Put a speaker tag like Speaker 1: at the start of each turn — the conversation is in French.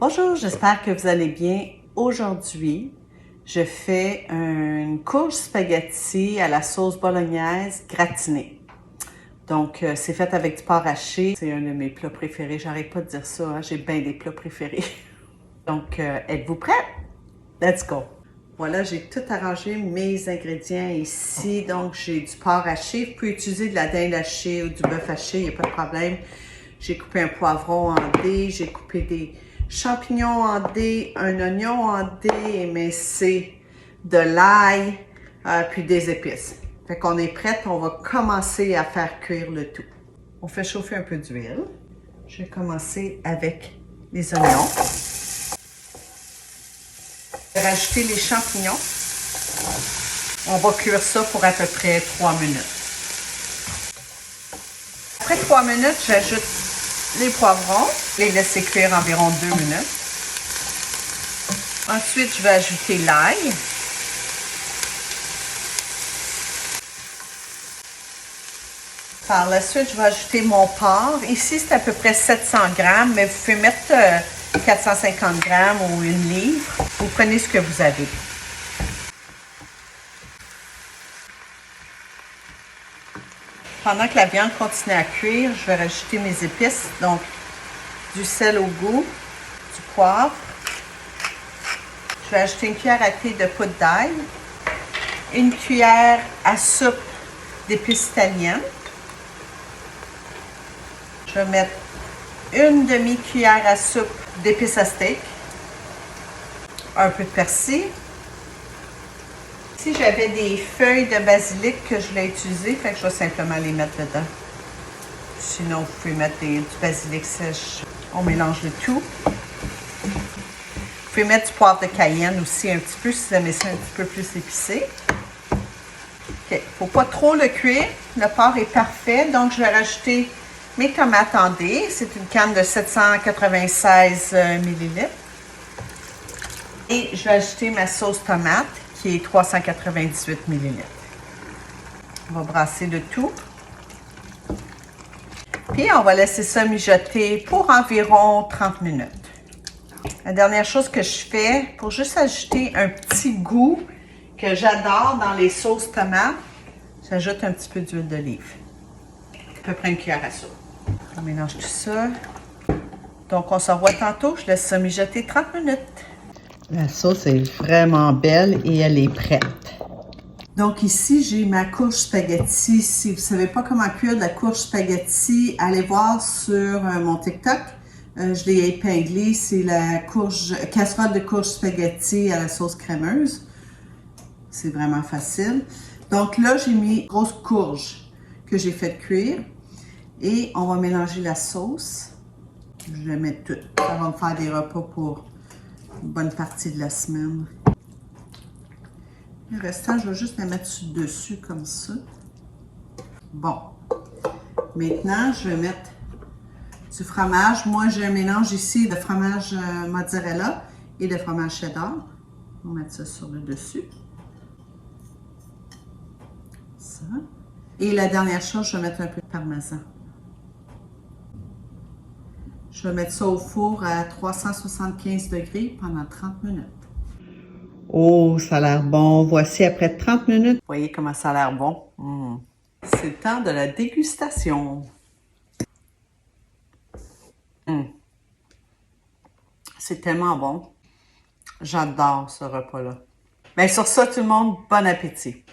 Speaker 1: Bonjour, j'espère que vous allez bien. Aujourd'hui, je fais une courge spaghetti à la sauce bolognaise gratinée. Donc, c'est fait avec du porc haché. C'est un de mes plats préférés. J'arrête pas de dire ça, hein? J'ai bien des plats préférés. Donc, êtes-vous prêts? Let's go! Voilà, j'ai tout arrangé mes ingrédients ici. Donc, j'ai du porc haché. Vous pouvez utiliser de la dinde hachée ou du bœuf haché, il n'y a pas de problème. J'ai coupé un poivron en dés, j'ai coupé des champignons en dés, un oignon en dés émincé, de l'ail, puis des épices. Fait qu'on est prête, on va commencer à faire cuire le tout. On fait chauffer un peu d'huile. Je vais commencer avec les oignons. Je vais rajouter les champignons. On va cuire ça pour à peu près 3 minutes. Après 3 minutes, j'ajoute les poivrons, les laisser cuire environ 2 minutes. Ensuite, je vais ajouter l'ail. Par la suite, je vais ajouter mon porc. Ici, c'est à peu près 700 grammes, mais vous pouvez mettre 450 grammes ou une livre. Vous prenez ce que vous avez. Pendant que la viande continue à cuire, je vais rajouter mes épices. Donc, du sel au goût, du poivre. Je vais ajouter une cuillère à thé de poudre d'ail, une cuillère à soupe d'épices italiennes. Je vais mettre une demi-cuillère à soupe d'épices à steak, un peu de persil. Ici, j'avais des feuilles de basilic que je voulais utiliser, fait que je vais simplement les mettre dedans. Sinon, vous pouvez mettre du basilic sèche. On mélange le tout. Vous pouvez mettre du poivre de Cayenne aussi un petit peu si vous aimez ça un petit peu plus épicé. OK. Il ne faut pas trop le cuire. Le porc est parfait, donc je vais rajouter mes tomates en dés. C'est une canne de 796 ml. Et je vais ajouter ma sauce tomate qui est 398 ml. On va brasser le tout. Puis, on va laisser ça mijoter pour environ 30 minutes. La dernière chose que je fais, pour juste ajouter un petit goût que j'adore dans les sauces tomates, j'ajoute un petit peu d'huile d'olive. À peu près une cuillère à soupe. On mélange tout ça. Donc, on se revoit tantôt. Je laisse ça mijoter 30 minutes. La sauce est vraiment belle et elle est prête. Donc ici, j'ai ma courge spaghetti. Si vous ne savez pas comment cuire de la courge spaghetti, allez voir sur mon TikTok. Je l'ai épinglé. C'est la casserole de courge spaghetti à la sauce crémeuse. C'est vraiment facile. Donc là, j'ai mis grosse courge que j'ai fait cuire. Et on va mélanger la sauce. Je vais mettre tout. Ça va me faire des repas pour une bonne partie de la semaine. Le restant, je vais juste le mettre dessus comme ça. Bon. Maintenant, je vais mettre du fromage. Moi, j'ai un mélange ici de fromage mozzarella et de fromage cheddar. On va mettre ça sur le dessus. Ça. Et la dernière chose, je vais mettre un peu de parmesan. Je vais mettre ça au four à 375 degrés pendant 30 minutes. Oh, ça a l'air bon. Voici après 30 minutes. Vous voyez comment ça a l'air bon? C'est le temps de la dégustation. C'est tellement bon. J'adore ce repas-là. Bien, sur ça, tout le monde, bon appétit.